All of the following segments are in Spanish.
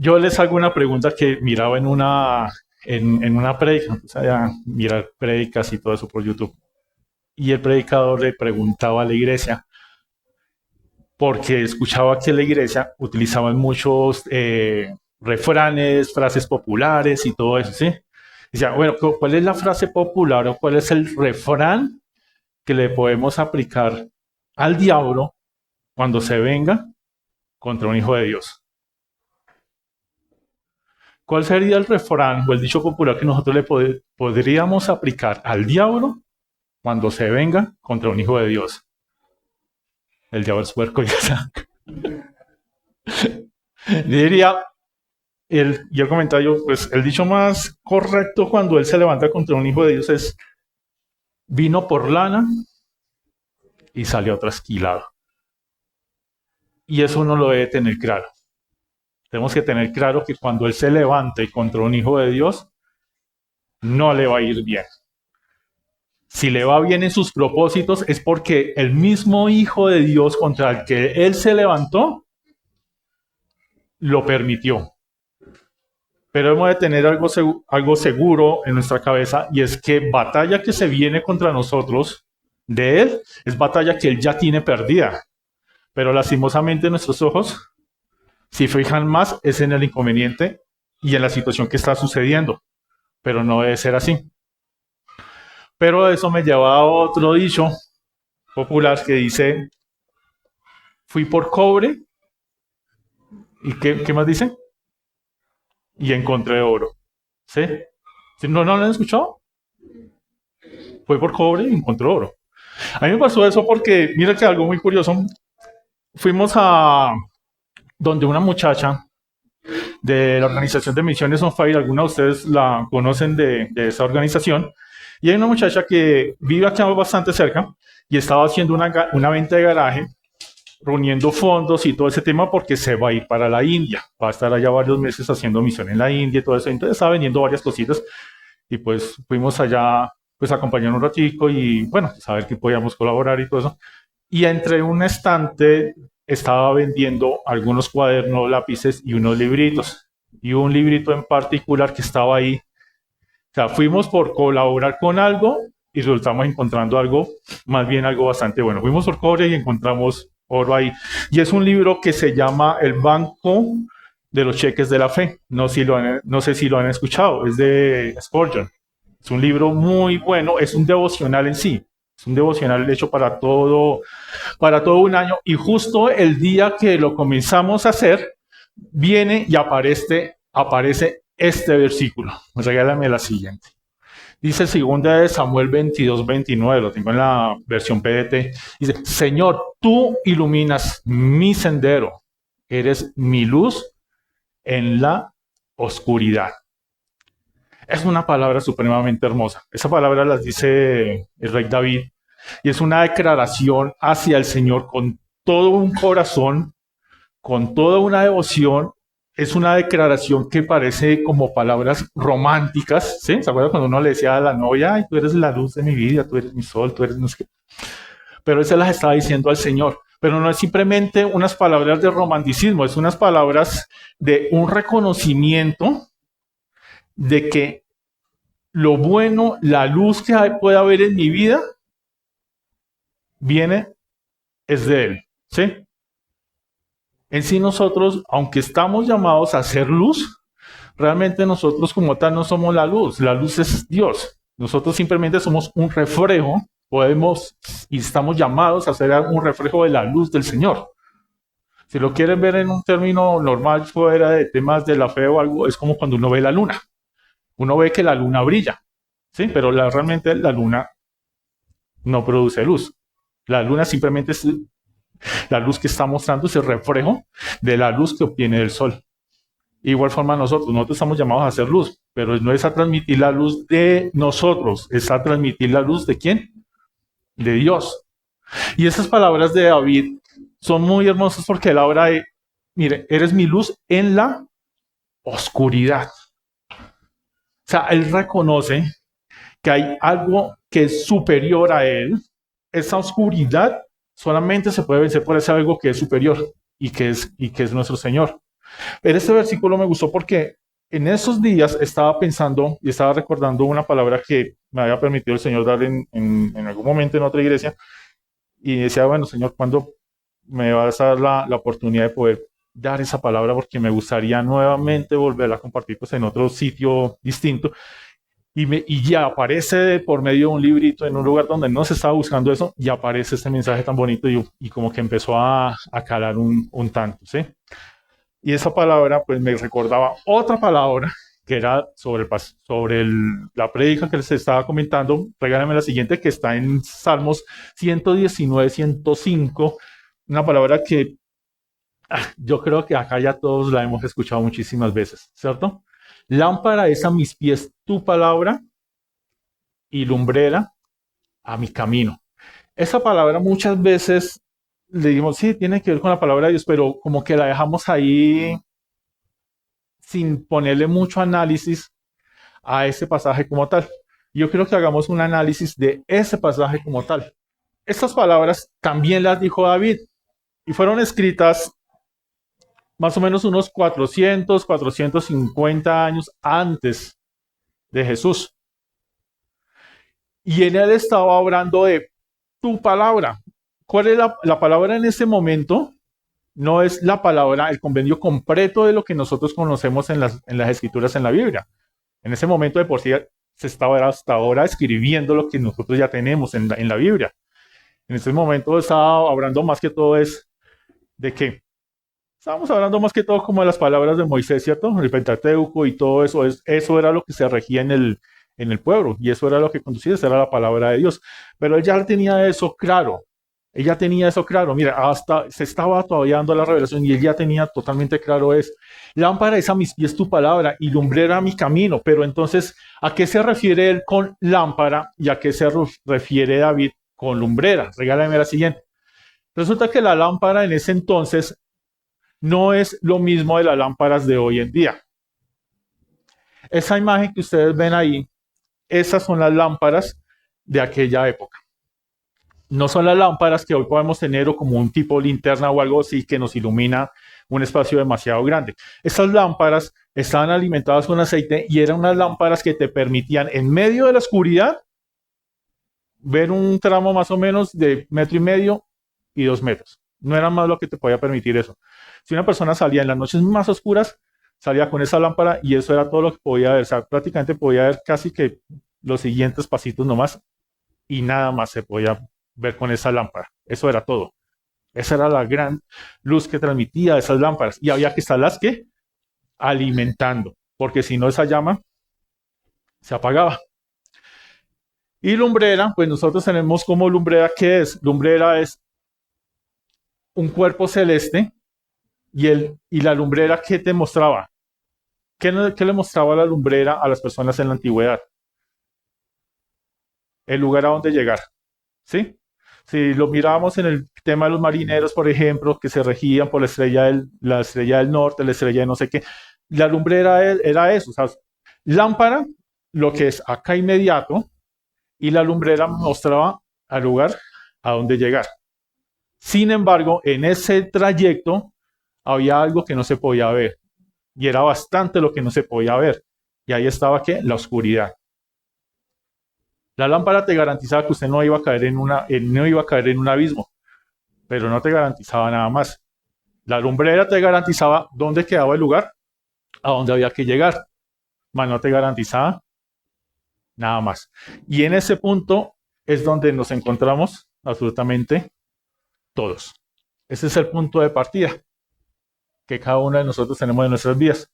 yo les hago una pregunta que miraba en una prédica, o sea, mirar prédicas y todo eso por YouTube. Y el predicador le preguntaba a la iglesia, porque escuchaba que la iglesia utilizaban muchos refranes, frases populares y todo eso, ¿sí? Decía, bueno, ¿cuál es la frase popular o cuál es el refrán que le podemos aplicar al diablo cuando se venga contra un hijo de Dios? ¿Cuál sería el refrán o el dicho popular que nosotros podríamos aplicar al diablo cuando se venga contra un hijo de Dios? El diablo es puerco, ya está. Diría, y el comentario, pues el dicho más correcto cuando él se levanta contra un hijo de Dios es: vino por lana y salió trasquilado. Y eso uno lo debe tener claro. Tenemos que tener claro que cuando él se levante contra un hijo de Dios, no le va a ir bien. Si le va bien en sus propósitos, es porque el mismo hijo de Dios contra el que él se levantó, lo permitió. Pero hemos de tener algo seguro en nuestra cabeza, y es que batalla que se viene contra nosotros de él, es batalla que él ya tiene perdida. Pero lastimosamente nuestros ojos, si fijan más, es en el inconveniente y en la situación que está sucediendo. Pero no debe ser así. Pero eso me lleva a otro dicho popular que dice: fui por cobre, ¿y qué más dice? Y encontré oro. ¿Sí? ¿No lo han escuchado? Fue por cobre y encontró oro. A mí me pasó eso porque, mira que algo muy curioso. Fuimos a donde una muchacha de la organización de Misiones on Fire, algunos de ustedes la conocen de esa organización, y hay una muchacha que vive aquí bastante cerca y estaba haciendo una venta de garaje, reuniendo fondos y todo ese tema porque se va a ir para la India, va a estar allá varios meses haciendo misión en la India y todo eso. Entonces estaba vendiendo varias cositas y pues fuimos allá pues a acompañar un ratico y bueno, saber que podíamos colaborar y todo eso. Y entre un estante estaba vendiendo algunos cuadernos, lápices y unos libritos. Y un librito en particular que estaba ahí. O sea, fuimos por colaborar con algo y resultamos encontrando algo, más bien algo bastante bueno. Fuimos por cobre y encontramos oro ahí. Y es un libro que se llama El Banco de los Cheques de la Fe. No sé si lo han escuchado. Es de Spurgeon. Es un libro muy bueno. Es un devocional en sí. Es un devocional hecho para todo un año. Y justo el día que lo comenzamos a hacer, viene y aparece este versículo. Regálame la siguiente. Dice 2 Samuel 22:29, lo tengo en la versión PDT. Dice: Señor, tú iluminas mi sendero, eres mi luz en la oscuridad. Es una palabra supremamente hermosa. Esa palabra las dice el rey David y es una declaración hacia el Señor con todo un corazón, con toda una devoción. Es una declaración que parece como palabras románticas, ¿sí? ¿Se acuerdan cuando uno le decía a la novia: ay, tú eres la luz de mi vida, tú eres mi sol, tú eres no sé qué? Pero él se las estaba diciendo al Señor. Pero no es simplemente unas palabras de romanticismo, es unas palabras de un reconocimiento de que lo bueno, la luz que puede haber en mi vida, es de Él, ¿sí? En sí nosotros, aunque estamos llamados a hacer luz, realmente nosotros como tal no somos la luz es Dios. Nosotros simplemente somos un reflejo, podemos y estamos llamados a ser un reflejo de la luz del Señor. Si lo quieren ver en un término normal, fuera de temas de la fe o algo, es como cuando uno ve la luna. Uno ve que la luna brilla, ¿sí? Pero realmente la luna no produce luz. La luna simplemente es la luz que está mostrando, ese reflejo de la luz que obtiene el sol. Igual forma nosotros estamos llamados a hacer luz, pero no es a transmitir la luz de nosotros, es a transmitir la luz ¿de quién? De Dios. Y esas palabras de David son muy hermosas porque él habla de: mire, eres mi luz en la oscuridad. O sea, él reconoce que hay algo que es superior a él. Esa oscuridad solamente se puede vencer por ese algo que es superior y que es nuestro Señor. Pero este versículo me gustó porque en esos días estaba pensando y estaba recordando una palabra que me había permitido el Señor dar en algún momento en otra iglesia. Y decía, bueno, Señor, ¿cuándo me vas a dar la oportunidad de poder dar esa palabra? Porque me gustaría nuevamente volverla a compartir pues, en otro sitio distinto. Y ya aparece por medio de un librito en un lugar donde no se estaba buscando eso, y aparece este mensaje tan bonito y como que empezó a calar un tanto, ¿sí? Y esa palabra pues me recordaba otra palabra que era la prédica que les estaba comentando. Regálame la siguiente, que está en Salmos 119, 105, una palabra que yo creo que acá ya todos la hemos escuchado muchísimas veces, ¿cierto? Lámpara es a mis pies tu palabra y lumbrera a mi camino. Esa palabra muchas veces le dimos, sí, tiene que ver con la palabra de Dios, pero como que la dejamos ahí sin ponerle mucho análisis a ese pasaje como tal. Yo quiero que hagamos un análisis de ese pasaje como tal. Estas palabras también las dijo David y fueron escritas más o menos unos 450 años antes de Jesús. Y en él estaba hablando de tu palabra. ¿Cuál es la palabra en ese momento? No es la palabra, el convenio completo de lo que nosotros conocemos en las escrituras en la Biblia. En ese momento de por sí se estaba hasta ahora escribiendo lo que nosotros ya tenemos en la Biblia. En ese momento estaba hablando más que todo es de qué. Estábamos hablando más que todo como de las palabras de Moisés, ¿cierto? El Pentateuco y todo eso, eso era lo que se regía en el pueblo y eso era lo que conducía, esa era la palabra de Dios. Pero él ya tenía eso claro. Ella tenía eso claro. Mira, hasta se estaba todavía dando la revelación y él ya tenía totalmente claro eso. Lámpara es a mis pies tu palabra y lumbrera mi camino. Pero entonces, ¿a qué se refiere él con lámpara y a qué se refiere David con lumbrera? Regálame la siguiente. Resulta que la lámpara en ese entonces no es lo mismo de las lámparas de hoy en día. Esa imagen que ustedes ven ahí, esas son las lámparas de aquella época. No son las lámparas que hoy podemos tener o como un tipo linterna o algo así que nos ilumina un espacio demasiado grande. Estas lámparas estaban alimentadas con aceite y eran unas lámparas que te permitían en medio de la oscuridad ver un tramo más o menos de 1,5 y 2 metros. No era más lo que te podía permitir eso. Si una persona salía en las noches más oscuras, salía con esa lámpara y eso era todo lo que podía ver. O sea, prácticamente podía ver casi que los siguientes pasitos nomás y nada más se podía ver con esa lámpara. Eso era todo. Esa era la gran luz que transmitía esas lámparas. Y había que estarlas que alimentando, porque si no esa llama se apagaba. Y lumbrera, pues nosotros tenemos como lumbrera, ¿qué es? Lumbrera es un cuerpo celeste y la lumbrera, ¿qué te mostraba? ¿Qué le mostraba la lumbrera a las personas en la antigüedad? El lugar a donde llegar, ¿sí? Si lo mirábamos en el tema de los marineros, por ejemplo, que se regían por la estrella del norte, la estrella de no sé qué, la lumbrera era eso, o sea, lámpara, lo que es acá inmediato, y la lumbrera mostraba al lugar a donde llegar. Sin embargo, en ese trayecto había algo que no se podía ver, y era bastante lo que no se podía ver, y ahí estaba ¿qué? La oscuridad. La lámpara te garantizaba que usted no iba a caer no iba a caer en un abismo, pero no te garantizaba nada más. La lumbrera te garantizaba dónde quedaba el lugar, a dónde había que llegar, mas no te garantizaba nada más. Y en ese punto es donde nos encontramos absolutamente todos. Ese es el punto de partida que cada uno de nosotros tenemos en nuestras vidas.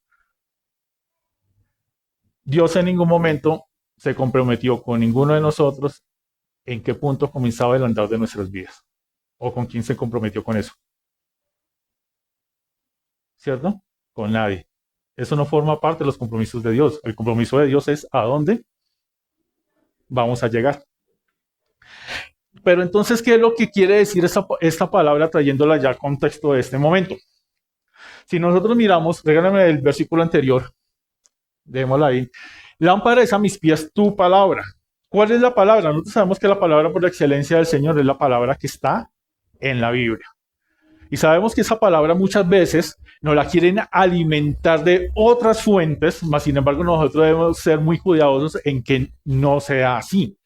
Dios en ningún momento se comprometió con ninguno de nosotros en qué punto comenzaba el andar de nuestras vidas o con quién se comprometió con eso. ¿Cierto? Con nadie. Eso no forma parte de los compromisos de Dios. El compromiso de Dios es a dónde vamos a llegar. Pero entonces, ¿qué es lo que quiere decir esta palabra trayéndola ya al contexto de este momento? Si nosotros miramos, regálame el versículo anterior, démosla ahí. Lámpara es a mis pies tu palabra. ¿Cuál es la palabra? Nosotros sabemos que la palabra por excelencia del Señor es la palabra que está en la Biblia. Y sabemos que esa palabra muchas veces nos la quieren alimentar de otras fuentes, mas sin embargo nosotros debemos ser muy cuidadosos en que no sea así.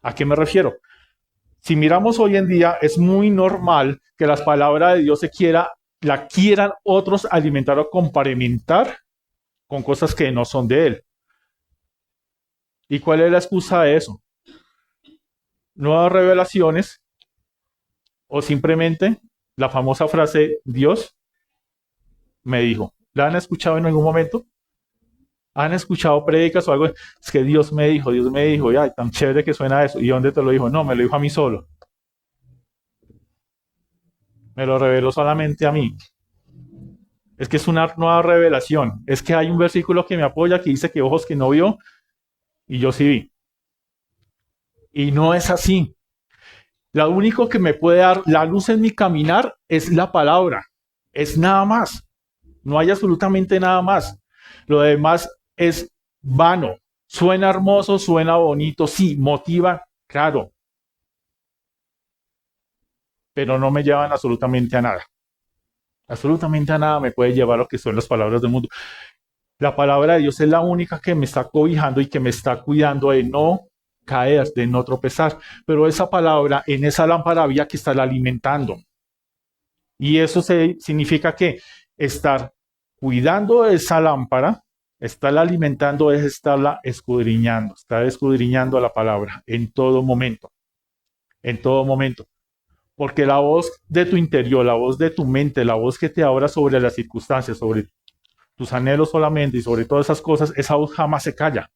¿A qué me refiero? Si miramos hoy en día, es muy normal que las palabras de Dios la quieran otros alimentar o complementar con cosas que no son de Él. ¿Y cuál es la excusa de eso? Nuevas revelaciones o simplemente la famosa frase, Dios me dijo. ¿La han escuchado en algún momento? ¿Han escuchado prédicas o algo? Es que Dios me dijo, y ay, tan chévere que suena eso. ¿Y dónde te lo dijo? No, me lo dijo a mí solo. Me lo reveló solamente a mí. Es que es una nueva revelación. Es que hay un versículo que me apoya que dice que ojos que no vio y yo sí vi. Y no es así. Lo único que me puede dar la luz en mi caminar es la palabra. Es nada más. No hay absolutamente nada más. Lo demás es vano. Suena hermoso, suena bonito, sí, motiva, claro. Pero no me llevan absolutamente a nada. Absolutamente a nada me puede llevar lo que son las palabras del mundo. La palabra de Dios es la única que me está cobijando y que me está cuidando de no caer, de no tropezar. Pero esa palabra, en esa lámpara había que estar alimentando. Y eso significa que estar cuidando de esa lámpara, estarla alimentando es estarla escudriñando, estar escudriñando la palabra en todo momento, en todo momento. Porque la voz de tu interior, la voz de tu mente, la voz que te habla sobre las circunstancias, sobre tus anhelos solamente y sobre todas esas cosas, esa voz jamás se calla.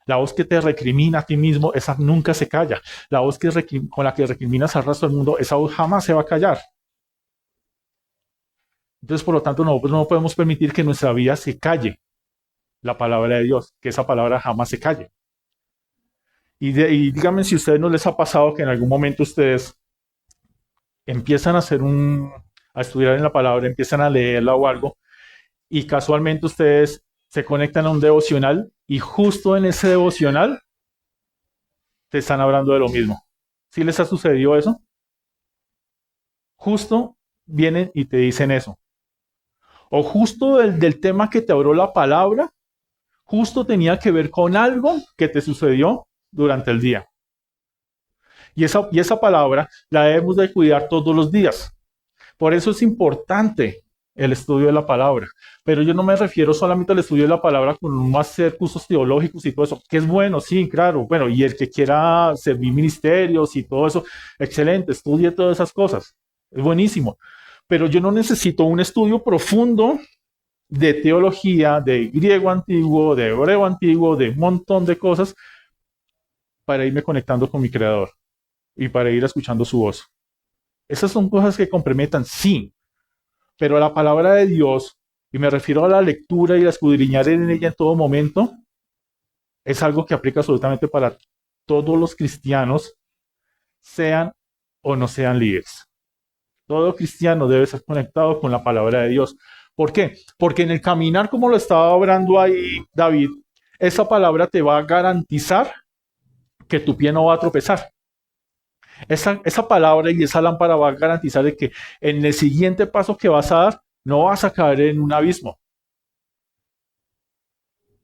La voz que te recrimina a ti mismo, esa nunca se calla. La voz con la que recriminas al resto del mundo, esa voz jamás se va a callar. Entonces, por lo tanto, nosotros no podemos permitir que nuestra vida se calle la palabra de Dios, que esa palabra jamás se calle. Y díganme si a ustedes no les ha pasado que en algún momento ustedes empiezan a estudiar en la palabra, empiezan a leerla o algo, y casualmente ustedes se conectan a un devocional y justo en ese devocional te están hablando de lo mismo. ¿Sí les ha sucedido eso? Justo vienen y te dicen eso. O justo del tema que te habló la palabra, justo tenía que ver con algo que te sucedió durante el día. Y esa palabra la debemos de cuidar todos los días. Por eso es importante el estudio de la palabra. Pero yo no me refiero solamente al estudio de la palabra con hacer cursos teológicos y todo eso, que es bueno, sí, claro. Bueno, y el que quiera servir ministerios y todo eso, excelente, estudie todas esas cosas. Es buenísimo. Pero yo no necesito un estudio profundo de teología, de griego antiguo, de hebreo antiguo, de un montón de cosas para irme conectando con mi creador y para ir escuchando su voz. Esas son cosas que comprometan, sí, pero la palabra de Dios, y me refiero a la lectura y a escudriñar en ella en todo momento, es algo que aplica absolutamente para todos los cristianos, sean o no sean líderes. Todo cristiano debe ser conectado con la palabra de Dios. ¿Por qué? Porque en el caminar, como lo estaba hablando ahí David, esa palabra te va a garantizar que tu pie no va a tropezar. Esa palabra y esa lámpara va a garantizar de que en el siguiente paso que vas a dar, no vas a caer en un abismo.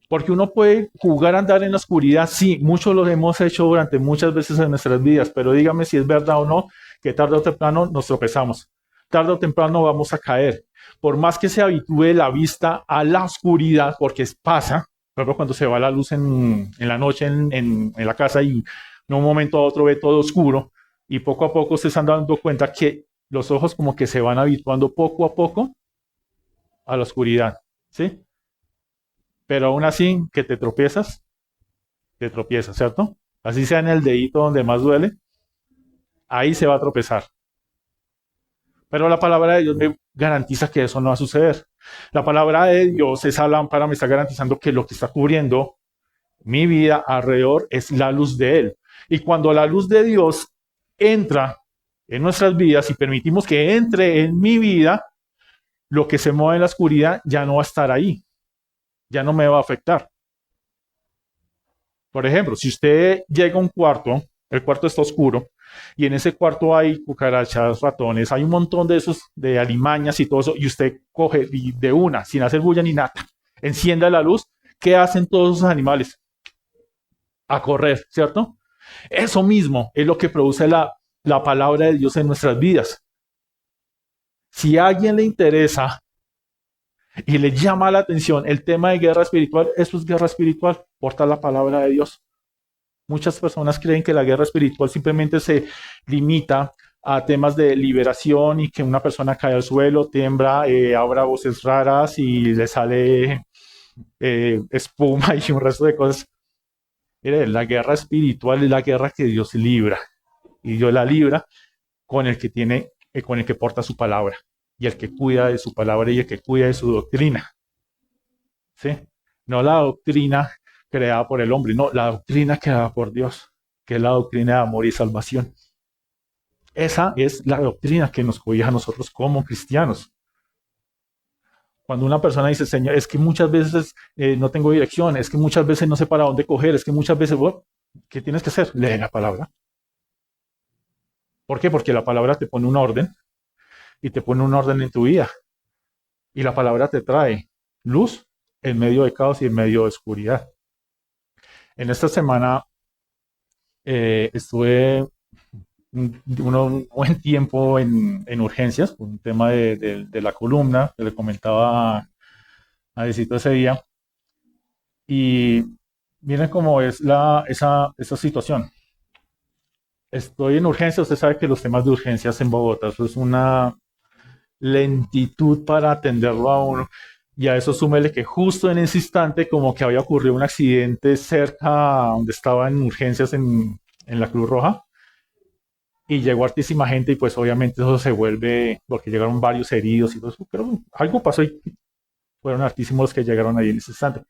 Porque uno puede jugar a andar en la oscuridad, sí, muchos lo hemos hecho durante muchas veces en nuestras vidas, pero dígame si es verdad o no, que tarde o temprano nos tropezamos. Tarde o temprano vamos a caer. Por más que se habitúe la vista a la oscuridad, porque pasa, por ejemplo, cuando se va la luz en la noche en la casa y en un momento a otro ve todo oscuro, y poco a poco se están dando cuenta que los ojos como que se van habituando poco a poco a la oscuridad, ¿sí? Pero aún así que te tropiezas, ¿cierto? Así sea en el dedito donde más duele, ahí se va a tropezar. Pero la palabra de Dios me garantiza que eso no va a suceder. La palabra de Dios, esa lámpara me está garantizando que lo que está cubriendo mi vida alrededor es la luz de Él. Y cuando la luz de Dios entra en nuestras vidas y permitimos que entre en mi vida, lo que se mueve en la oscuridad ya no va a estar ahí, ya no me va a afectar. Por ejemplo, si usted llega a un cuarto El cuarto está oscuro y en ese cuarto hay cucarachas, ratones, hay un montón de esos, de alimañas y todo eso, y usted coge y de una, sin hacer bulla ni nada, encienda la luz. ¿Qué hacen todos esos animales? A correr, ¿cierto? Eso mismo es lo que produce la palabra de Dios en nuestras vidas. Si a alguien le interesa y le llama la atención el tema de guerra espiritual, eso es guerra espiritual, porta la palabra de Dios. Muchas personas creen que la guerra espiritual simplemente se limita a temas de liberación y que una persona cae al suelo, tiembla, abra voces raras y le sale espuma y un resto de cosas. Mire, la guerra espiritual es la guerra que Dios libra y Dios la libra con el que tiene, con el que porta su palabra y el que cuida de su palabra y el que cuida de su doctrina. ¿Sí? No la doctrina creada por el hombre, no, la doctrina creada por Dios, que es la doctrina de amor y salvación. Esa es la doctrina que nos cobija a nosotros como cristianos. Cuando una persona dice, Señor, es que muchas veces no tengo dirección, es que muchas veces no sé para dónde coger, es que muchas veces, bueno, ¿qué tienes que hacer? Lee la palabra. ¿Por qué? Porque la palabra te pone un orden y te pone un orden en tu vida. Y la palabra te trae luz en medio de caos y en medio de oscuridad. En esta semana estuve un buen tiempo en urgencias, por un tema de la columna que le comentaba a Decito ese día. Y miren cómo es esa situación. Estoy en urgencias, usted sabe que los temas de urgencias en Bogotá, eso es una lentitud para atenderlo a uno. Y a eso súmele que justo en ese instante como que había ocurrido un accidente cerca donde estaba en urgencias en la Cruz Roja y llegó hartísima gente y pues obviamente eso se vuelve, porque llegaron varios heridos y todo eso, pero algo pasó y fueron hartísimos los que llegaron ahí en ese instante.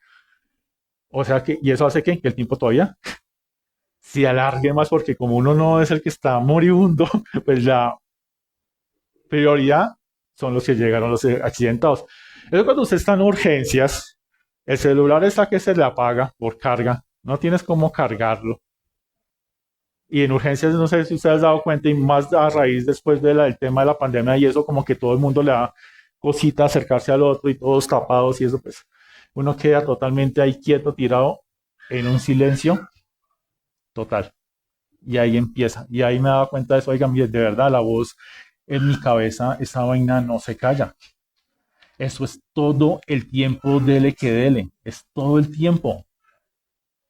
O sea que, y eso hace que el tiempo todavía se alargue más porque como uno no es el que está moribundo, pues la prioridad son los que llegaron los accidentados. Eso cuando usted está en urgencias, el celular está que se le apaga por carga, no tienes cómo cargarlo. Y en urgencias, no sé si usted ha dado cuenta, y más a raíz después del tema de la pandemia y eso, como que todo el mundo le da cosita acercarse al otro y todos tapados y eso, pues uno queda totalmente ahí quieto, tirado en un silencio total. Y ahí empieza. Y ahí me daba cuenta de eso, oigan, de verdad, la voz en mi cabeza, esa vaina no se calla. Eso es todo el tiempo, dele que dele, es todo el tiempo.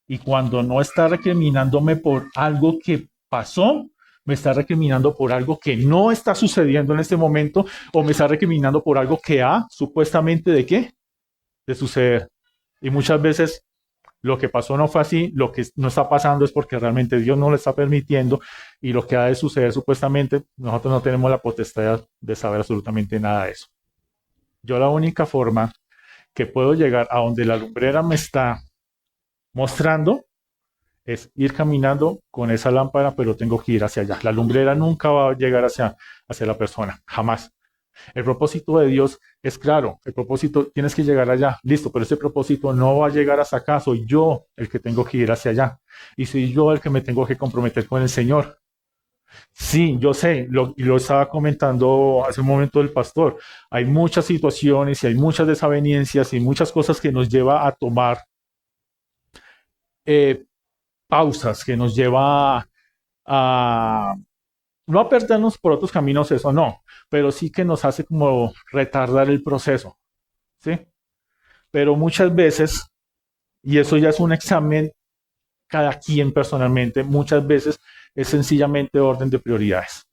Y cuando no está recriminándome por algo que pasó, me está recriminando por algo que no está sucediendo en este momento o me está recriminando por algo que ha supuestamente de qué? De suceder. Y muchas veces lo que pasó no fue así, lo que no está pasando es porque realmente Dios no lo está permitiendo y lo que ha de suceder supuestamente, nosotros no tenemos la potestad de saber absolutamente nada de eso. Yo la única forma que puedo llegar a donde la lumbrera me está mostrando es ir caminando con esa lámpara, pero tengo que ir hacia allá. La lumbrera nunca va a llegar hacia la persona, jamás. El propósito de Dios es claro, el propósito tienes que llegar allá, listo, pero ese propósito no va a llegar hasta acá, soy yo el que tengo que ir hacia allá y soy yo el que me tengo que comprometer con el Señor. Sí, yo sé, y lo estaba comentando hace un momento el pastor, hay muchas situaciones y hay muchas desavenencias y muchas cosas que nos lleva a tomar eh, pausas, que nos lleva a no a perdernos por otros caminos, eso no, pero sí que nos hace como retardar el proceso, ¿sí? Pero muchas veces, y eso ya es un examen cada quien personalmente, muchas veces es sencillamente orden de prioridades.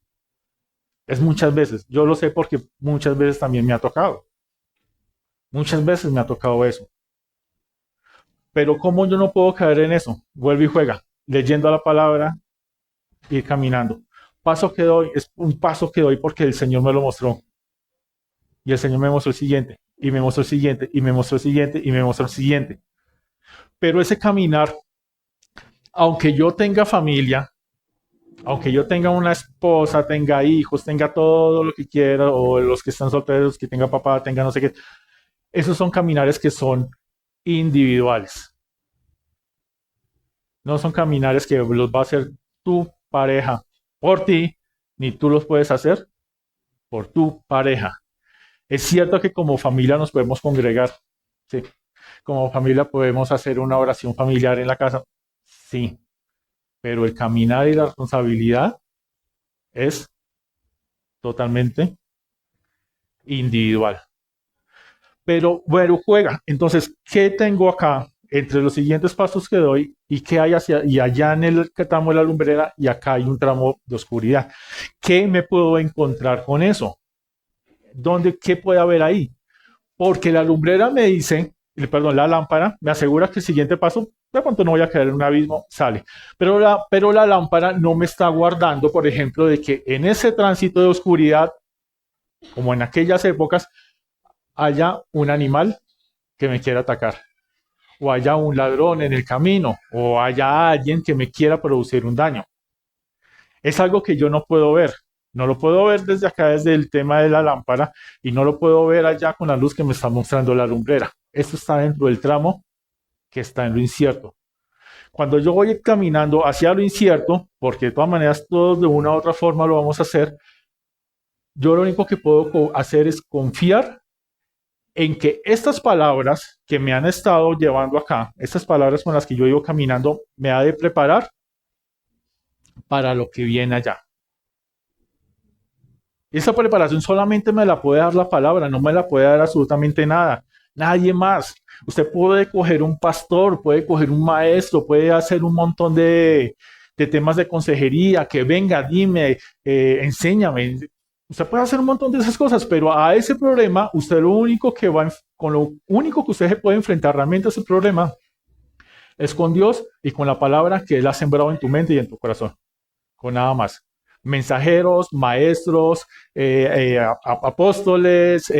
Es muchas veces, yo lo sé porque muchas veces también me ha tocado, muchas veces me ha tocado eso. Pero ¿cómo yo no puedo caer en eso? Vuelve y juega, leyendo la palabra, ir caminando. Paso que doy, es un paso que doy porque el Señor me lo mostró. Y el Señor me mostró el siguiente, y me mostró el siguiente, y me mostró el siguiente, y me mostró el siguiente. Pero ese caminar, aunque yo tenga familia, aunque yo tenga una esposa, tenga hijos, tenga todo lo que quiera, o los que están solteros, que tenga papá, tenga no sé qué, esos son caminares que son individuales. No son caminares que los va a hacer tu pareja por ti, ni tú los puedes hacer por tu pareja. Es cierto que como familia nos podemos congregar, sí. Como familia podemos hacer una oración familiar en la casa, sí. Pero el caminar y la responsabilidad es totalmente individual. Pero bueno, juega. Entonces, ¿qué tengo acá entre los siguientes pasos que doy y qué hay hacia y allá en el tramo de la lumbrera y acá hay un tramo de oscuridad? ¿Qué me puedo encontrar con eso? ¿Qué puede haber ahí? Porque la lumbrera me dice, perdón, la lámpara me asegura que el siguiente paso, de pronto no voy a caer en un abismo, sale. Pero la lámpara no me está guardando, por ejemplo, de que en ese tránsito de oscuridad, como en aquellas épocas, haya un animal que me quiera atacar, o haya un ladrón en el camino, o haya alguien que me quiera producir un daño. Es algo que yo no puedo ver. No lo puedo ver desde acá, desde el tema de la lámpara, y no lo puedo ver allá con la luz que me está mostrando la lumbrera. Esto está dentro del tramo que está en lo incierto. Cuando yo voy caminando hacia lo incierto, porque de todas maneras todos de una u otra forma lo vamos a hacer, yo lo único que puedo hacer es confiar en que estas palabras que me han estado llevando acá, estas palabras con las que yo iba caminando, me ha de preparar para lo que viene allá. Esa preparación solamente me la puede dar la palabra, no me la puede dar absolutamente nada, nadie más. Usted puede coger un pastor, puede coger un maestro, puede hacer un montón de temas de consejería, que venga, dime, enséñame. Usted puede hacer un montón de esas cosas, pero a ese problema, usted lo único que con lo único que usted se puede enfrentar realmente a ese problema es con Dios y con la palabra que Él ha sembrado en tu mente y en tu corazón, con nada más. Mensajeros, maestros, apóstoles,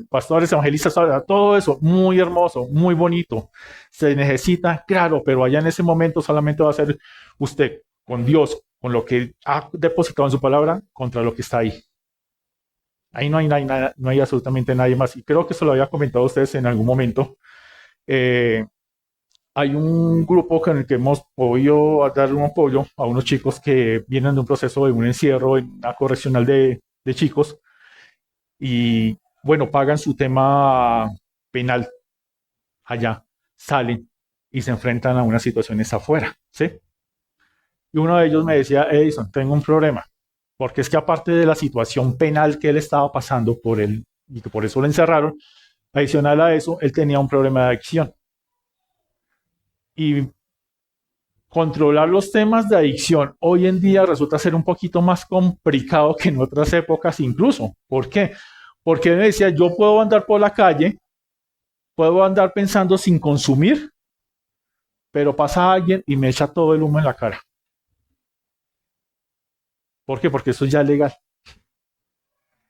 pastores, evangelistas, todo eso, muy hermoso, muy bonito. Se necesita, claro, pero allá en ese momento solamente va a ser usted con Dios, con lo que ha depositado en su palabra, contra lo que está ahí. Ahí no hay, nada, no hay absolutamente nadie más. Y creo que eso lo había comentado a ustedes en algún momento. Eh, Hay un grupo con el que hemos podido dar un apoyo a unos chicos que vienen de un proceso de un encierro en una correccional de chicos y, bueno, pagan su tema penal allá, salen y se enfrentan a unas situaciones afuera, ¿sí? Y uno de ellos me decía, Edison, tengo un problema, porque es que aparte de la situación penal que él estaba pasando por él y que por eso lo encerraron, adicional a eso, él tenía un problema de adicción. Y controlar los temas de adicción hoy en día resulta ser un poquito más complicado que en otras épocas incluso. ¿Por qué? Porque él me decía, yo puedo andar por la calle, puedo andar pensando sin consumir, pero pasa alguien y me echa todo el humo en la cara. ¿Por qué? Porque eso ya es legal.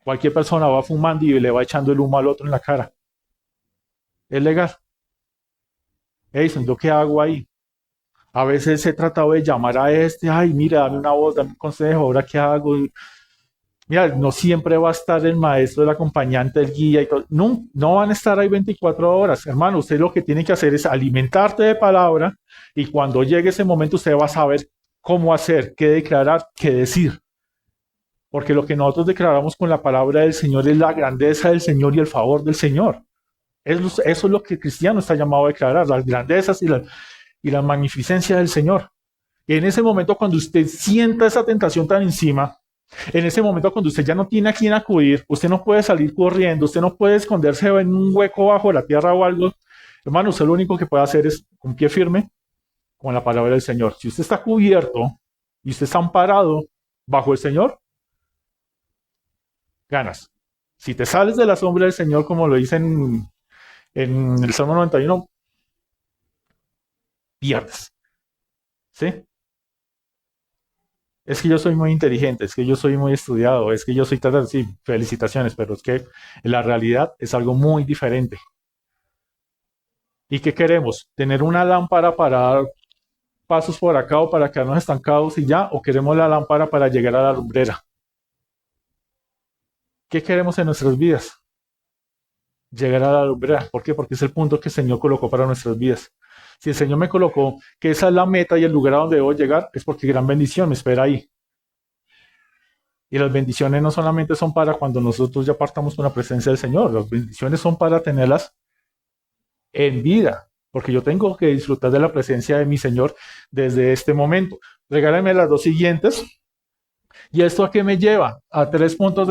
Cualquier persona va fumando y le va echando el humo al otro en la cara. Es legal. Edison, ¿yo qué hago ahí? A veces he tratado de llamar a este, ay, mira, dame una voz, dame un consejo, ahora qué hago. Mira, no siempre va a estar el maestro, el acompañante, el guía y todo. No, no van a estar ahí 24 horas. Hermano, usted lo que tiene que hacer es alimentarte de palabra y cuando llegue ese momento usted va a saber cómo hacer, qué declarar, qué decir. Porque lo que nosotros declaramos con la palabra del Señor es la grandeza del Señor y el favor del Señor. Eso es lo que el cristiano está llamado a declarar, las grandezas y la magnificencia del Señor. Y en ese momento, cuando usted sienta esa tentación tan encima, en ese momento, cuando usted ya no tiene a quién acudir, usted no puede salir corriendo, usted no puede esconderse en un hueco bajo la tierra o algo. Hermano, usted lo único que puede hacer es con pie firme con la palabra del Señor. Si usted está cubierto y usted está amparado bajo el Señor, ganas. Si te sales de la sombra del Señor, como lo dice en el Salmo 91, pierdes. ¿Sí? Es que yo soy muy inteligente, es que yo soy muy estudiado, es que yo soy tal, sí, felicitaciones, pero es que la realidad es algo muy diferente. ¿Y qué queremos? ¿Tener una lámpara para dar pasos por acá o para quedarnos estancados y ya? ¿O queremos la lámpara para llegar a la lumbrera? ¿Qué queremos en nuestras vidas? Llegar a la lumbrera. ¿Por qué? Porque es el punto que el Señor colocó para nuestras vidas. Si el Señor me colocó que esa es la meta y el lugar a donde debo llegar, es porque gran bendición me espera ahí. Y las bendiciones no solamente son para cuando nosotros ya partamos con la presencia del Señor, las bendiciones son para tenerlas en vida, porque yo tengo que disfrutar de la presencia de mi Señor desde este momento. Regálame las dos siguientes. ¿Y esto a qué me lleva? A 3 puntos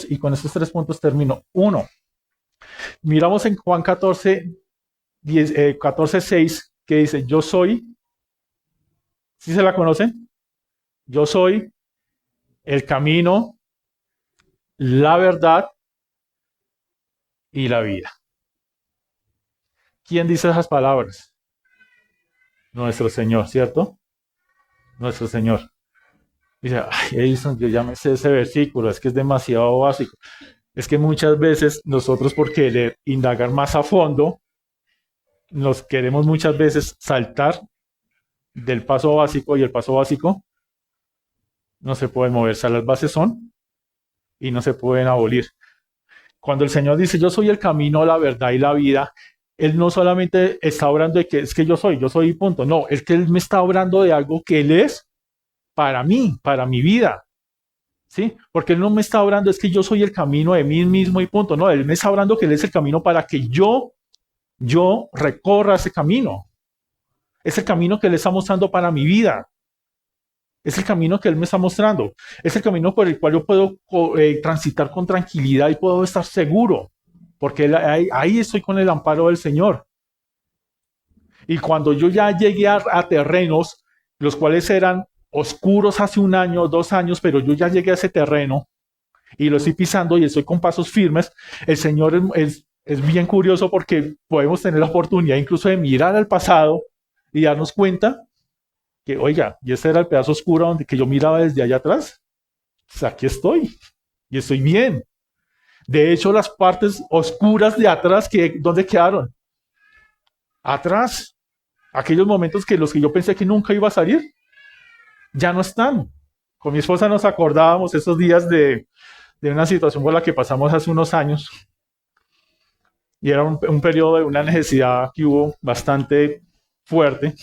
y con estos 3 puntos termino. Uno, miramos en Juan 14:6 que dice, yo soy, ¿sí se la conocen? Yo soy el camino, la verdad y la vida. ¿Quién dice esas palabras? Nuestro Señor, ¿cierto? Nuestro Señor. Dice, ay, Edison, yo ya me sé ese versículo, es que es demasiado básico. Es que muchas veces nosotros por querer indagar más a fondo, nos queremos muchas veces saltar del paso básico y el paso básico no se pueden mover. O sea, las bases son y no se pueden abolir. Cuando el Señor dice, yo soy el camino, la verdad y la vida, Él no solamente está hablando de que es que yo soy y punto. No, es que Él me está hablando de algo que Él es para mí, para mi vida. ¿Sí? Porque Él no me está hablando, es que yo soy el camino de mí mismo y punto. No, Él me está hablando que Él es el camino para que yo recorra ese camino. Es el camino que Él está mostrando para mi vida. Es el camino que Él me está mostrando. Es el camino por el cual yo puedo transitar con tranquilidad y puedo estar seguro. Porque ahí estoy con el amparo del Señor. Y cuando yo ya llegué a terrenos, los cuales eran oscuros hace 1 año, 2 años, pero yo ya llegué a ese terreno y lo estoy pisando y estoy con pasos firmes, el Señor es bien curioso porque podemos tener la oportunidad incluso de mirar al pasado y darnos cuenta que, oiga, y ese era el pedazo oscuro donde que yo miraba desde allá atrás. Pues aquí estoy y estoy bien. De hecho, las partes oscuras de atrás, ¿dónde quedaron? Atrás. Aquellos momentos que los que yo pensé que nunca iba a salir, ya no están. Con mi esposa nos acordábamos esos días de una situación por la que pasamos hace unos años. Y era un periodo de una necesidad que hubo bastante fuerte.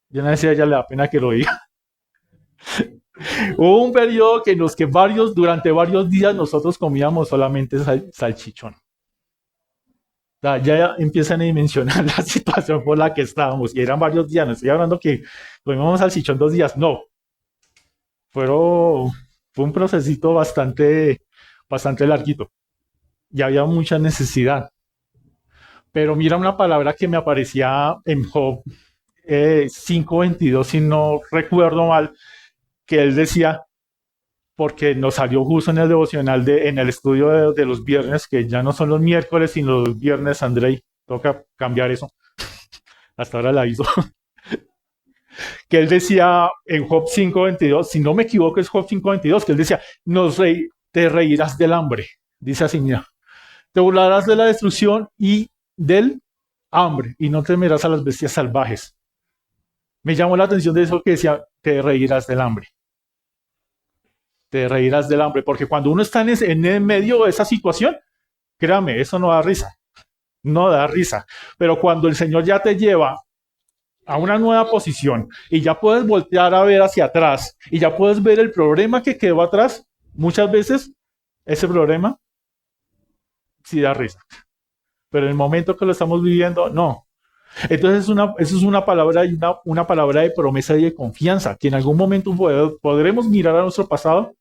Yo no decía, ya le da pena que lo diga. Hubo un periodo que en los que durante varios días nosotros comíamos solamente salchichón. O sea, ya empiezan a dimensionar la situación por la que estábamos. Y eran varios días, no estoy hablando que comíamos salchichón 2 días, no. Fue un procesito bastante larguito. Y había mucha necesidad. Pero mira una palabra que me aparecía en Job 5:22, si no recuerdo mal, que él decía, porque nos salió justo en el devocional, en el estudio de los viernes, que ya no son los miércoles, sino los viernes, Andrei, toca cambiar eso. Hasta ahora la hizo. Que él decía en Job 5:22, si no me equivoco es Job 5:22, que él decía, te reirás del hambre. Dice así, mira, te burlarás de la destrucción y del hambre, y no temerás a las bestias salvajes. Me llamó la atención de eso que decía, te reirás del hambre. Te reirás del hambre, porque cuando uno está en el medio de esa situación, créame, eso no da risa. No da risa. Pero cuando el Señor ya te lleva a una nueva posición y ya puedes voltear a ver hacia atrás y ya puedes ver el problema que quedó atrás, muchas veces ese problema sí da risa. Pero en el momento que lo estamos viviendo, no. Entonces eso es una palabra, una palabra de promesa y de confianza, que en algún momento podremos mirar a nuestro pasado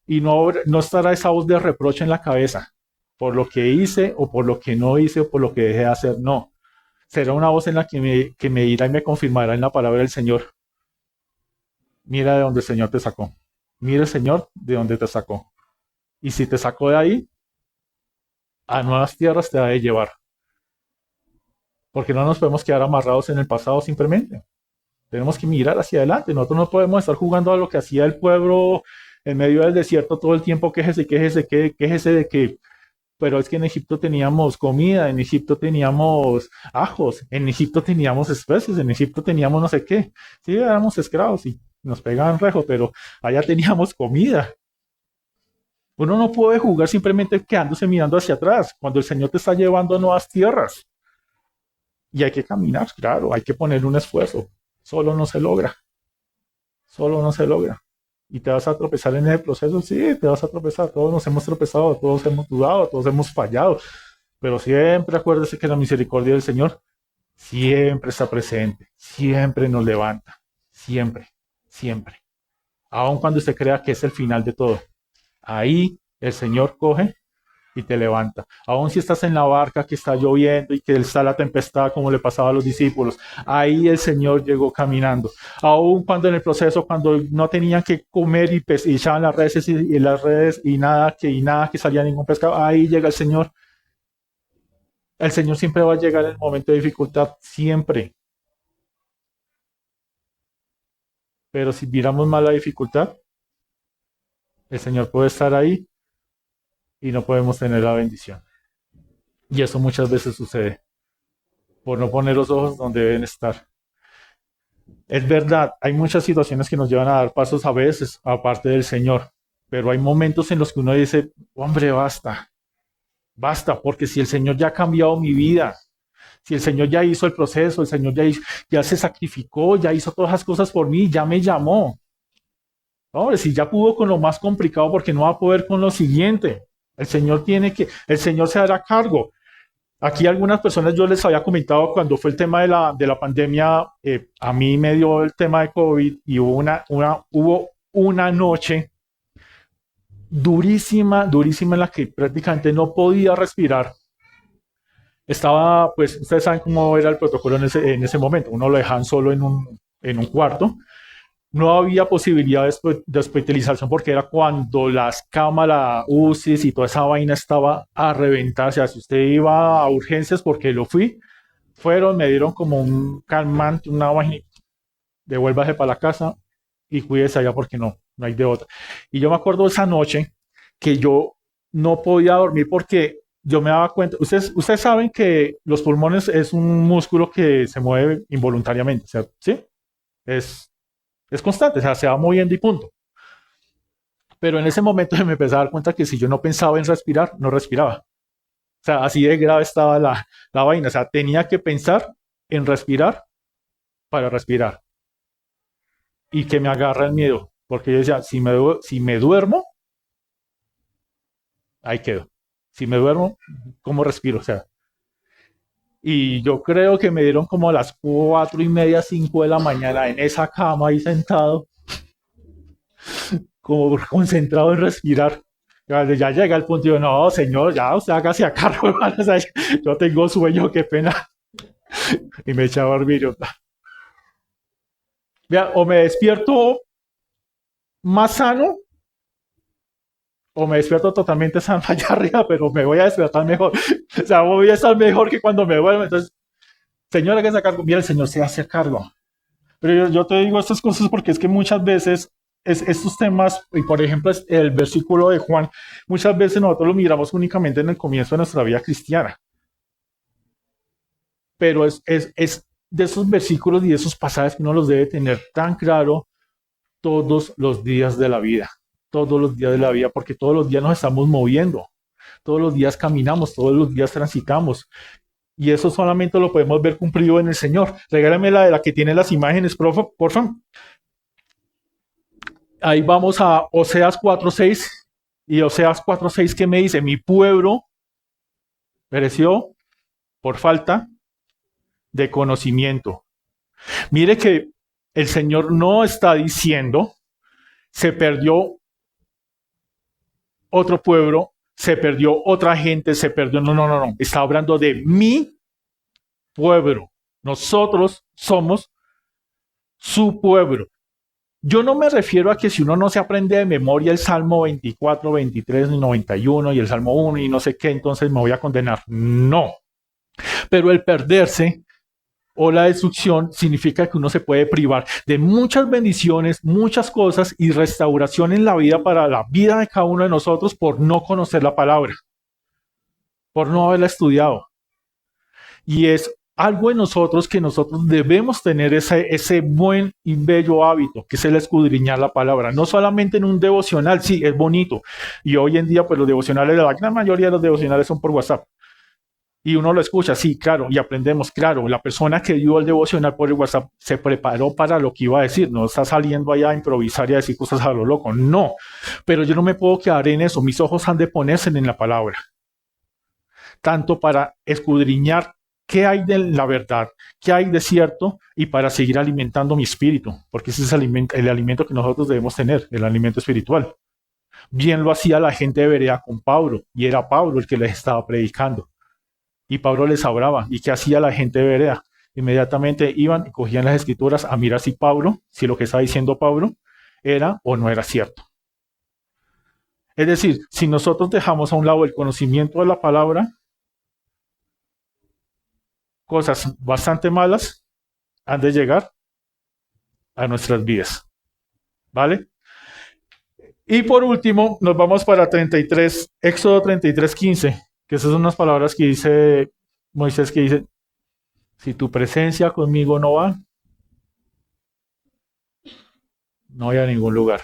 y no estará esa voz de reproche en la cabeza por lo que hice o por lo que no hice o por lo que dejé de hacer. No. Será una voz en la que me dirá y me confirmará en la palabra del Señor. Mira de dónde el Señor te sacó. Mira el Señor de dónde te sacó. Y si te sacó de ahí, a nuevas tierras te ha de llevar. Porque no nos podemos quedar amarrados en el pasado simplemente. Tenemos que mirar hacia adelante. Nosotros no podemos estar jugando a lo que hacía el pueblo en medio del desierto todo el tiempo. Quéjese de que. Pero es que en Egipto teníamos comida, en Egipto teníamos ajos, en Egipto teníamos especies, en Egipto teníamos no sé qué. Sí, éramos esclavos y nos pegaban rejo, pero allá teníamos comida. Uno no puede jugar simplemente quedándose mirando hacia atrás, cuando el Señor te está llevando a nuevas tierras. Y hay que caminar, claro, hay que poner un esfuerzo. Solo no se logra, solo no se logra. Y te vas a tropezar en el proceso, sí, te vas a tropezar. Todos nos hemos tropezado, todos hemos dudado, todos hemos fallado. Pero siempre acuérdese que la misericordia del Señor siempre está presente, siempre nos levanta, siempre, siempre. Aun cuando usted crea que es el final de todo, ahí el Señor coge y te levanta. Aun si estás en la barca que está lloviendo y que está la tempestad como le pasaba a los discípulos, ahí el Señor llegó caminando. Aun cuando en el proceso, cuando no tenían que comer y echaban las redes y las redes y nada que salía ningún pescado, ahí llega el Señor. El Señor siempre va a llegar en el momento de dificultad, siempre. Pero si miramos mal la dificultad, el Señor puede estar ahí y no podemos tener la bendición. Y eso muchas veces sucede por no poner los ojos donde deben estar. Es verdad, hay muchas situaciones que nos llevan a dar pasos a veces, aparte del Señor, pero hay momentos en los que uno dice, hombre, basta, basta, porque si el Señor ya ha cambiado mi vida, si el Señor ya hizo el proceso, el Señor ya se sacrificó, ya hizo todas las cosas por mí, ya me llamó. Hombre, si ya pudo con lo más complicado, porque no va a poder con lo siguiente. El Señor se hará cargo. Aquí algunas personas yo les había comentado cuando fue el tema de la pandemia, a mí me dio el tema de COVID y hubo una noche durísima, durísima en la que prácticamente no podía respirar. Estaba, pues, ustedes saben cómo era el protocolo en ese momento. Uno lo dejaban solo en un cuarto. No había posibilidad de hospitalización porque era cuando las cámaras UCI y toda esa vaina estaba a reventar. O sea, si usted iba a urgencias, porque lo fui, me dieron como un calmante, una vaina, devuélvase para la casa y cuídese allá porque no hay de otra. Y yo me acuerdo esa noche que yo no podía dormir porque yo me daba cuenta, ustedes saben que los pulmones es un músculo que se mueve involuntariamente, ¿cierto? ¿Sí? Es constante, o sea, se va moviendo y punto. Pero en ese momento me empecé a dar cuenta que si yo no pensaba en respirar, no respiraba. O sea, así de grave estaba la vaina. O sea, tenía que pensar en respirar para respirar. Y que me agarra el miedo. Porque yo decía, si me duermo, ahí quedo. Si me duermo, ¿cómo respiro? O sea, y yo creo que me dieron como a las 4:30, 5 de la mañana en esa cama ahí sentado, como concentrado en respirar. Ya llega el punto y digo, no, señor, ya usted hágase a cargo, hermano. O sea, yo tengo sueño, qué pena. Y me echaba a dormir. Vea, o me despierto más sano, o me despierto totalmente sano allá arriba, pero me voy a despertar mejor. O sea, voy a estar mejor que cuando me duermo. Entonces, señor, hágase a cargo. Mira, el señor se hace cargo. Pero yo te digo estas cosas porque es que muchas veces estos temas, y por ejemplo el versículo de Juan, muchas veces nosotros lo miramos únicamente en el comienzo de nuestra vida cristiana, pero es de esos versículos y de esos pasajes que uno los debe tener tan claro todos los días de la vida, todos los días de la vida, porque todos los días nos estamos moviendo, todos los días caminamos, todos los días transitamos. Y eso solamente lo podemos ver cumplido en el Señor. Regálame la de la que tiene las imágenes, por favor. Ahí vamos a Oseas 4:6. Y Oseas 4:6 que me dice, mi pueblo pereció por falta de conocimiento. Mire que el Señor no está diciendo, se perdió otro pueblo, se perdió otra gente, se perdió, no. Está hablando de mi pueblo. Nosotros somos su pueblo. Yo no me refiero a que si uno no se aprende de memoria el Salmo 24, 23, 91 y el Salmo 1 y no sé qué, entonces me voy a condenar. No. Pero el perderse o la destrucción significa que uno se puede privar de muchas bendiciones, muchas cosas y restauración en la vida para la vida de cada uno de nosotros por no conocer la palabra, por no haberla estudiado. Y es algo en nosotros que nosotros debemos tener ese buen y bello hábito, que es el escudriñar la palabra. No solamente en un devocional, sí, es bonito. Y hoy en día, pues los devocionales, la gran mayoría de los devocionales son por WhatsApp. Y uno lo escucha, sí, claro, y aprendemos, claro, la persona que dio el devocional por el WhatsApp se preparó para lo que iba a decir, no está saliendo allá a improvisar y a decir cosas a lo loco, no, pero yo no me puedo quedar en eso, mis ojos han de ponerse en la palabra, tanto para escudriñar qué hay de la verdad, qué hay de cierto y para seguir alimentando mi espíritu, porque ese es el alimento que nosotros debemos tener, el alimento espiritual. Bien lo hacía la gente de Berea con Pablo, y era Pablo el que les estaba predicando. Y Pablo les hablaba. ¿Y qué hacía la gente de Berea? Inmediatamente iban y cogían las escrituras a mirar si lo que estaba diciendo Pablo era o no era cierto. Es decir, si nosotros dejamos a un lado el conocimiento de la palabra, cosas bastante malas han de llegar a nuestras vidas. ¿Vale? Y por último, nos vamos para 33, Éxodo 33:15, que esas son unas palabras que dice Moisés, que dice, si tu presencia conmigo no va, no voy a ningún lugar.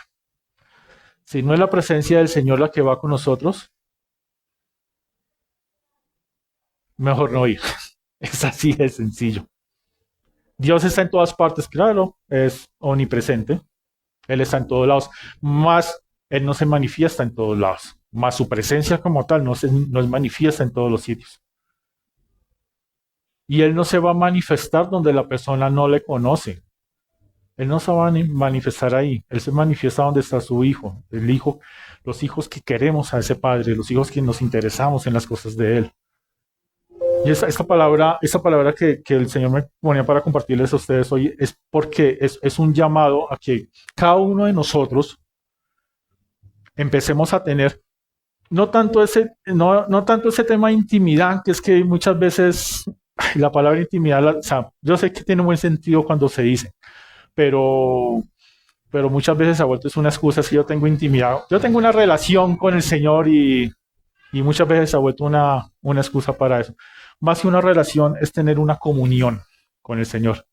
Si no es la presencia del Señor la que va con nosotros, mejor no ir. Es así de sencillo. Dios está en todas partes, claro, es omnipresente. Él está en todos lados. Más, Él no se manifiesta en todos lados. Más su presencia como tal no es manifiesta en todos los sitios. Y Él no se va a manifestar donde la persona no le conoce. Él no se va a manifestar ahí. Él se manifiesta donde está su hijo, el hijo, los hijos que queremos a ese padre, los hijos que nos interesamos en las cosas de Él. Y esta palabra que el Señor me ponía para compartirles a ustedes hoy es porque es un llamado a que cada uno de nosotros empecemos a tener no tanto ese tema de intimidad, que es que muchas veces la palabra intimidad, o sea, yo sé que tiene un buen sentido cuando se dice, pero muchas veces se ha vuelto es una excusa si yo tengo intimidad. Yo tengo una relación con el Señor y muchas veces se ha vuelto una excusa para eso. Más que una relación es tener una comunión con el Señor.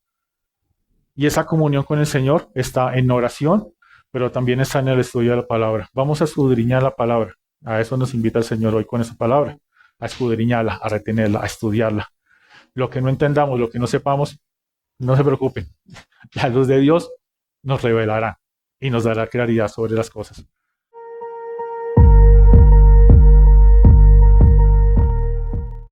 Y esa comunión con el Señor está en oración, pero también está en el estudio de la palabra. Vamos a escudriñar la palabra. A eso nos invita el Señor hoy con esa palabra. A escudriñarla, a retenerla, a estudiarla. Lo que no entendamos, lo que no sepamos, no se preocupen. La luz de Dios nos revelará y nos dará claridad sobre las cosas.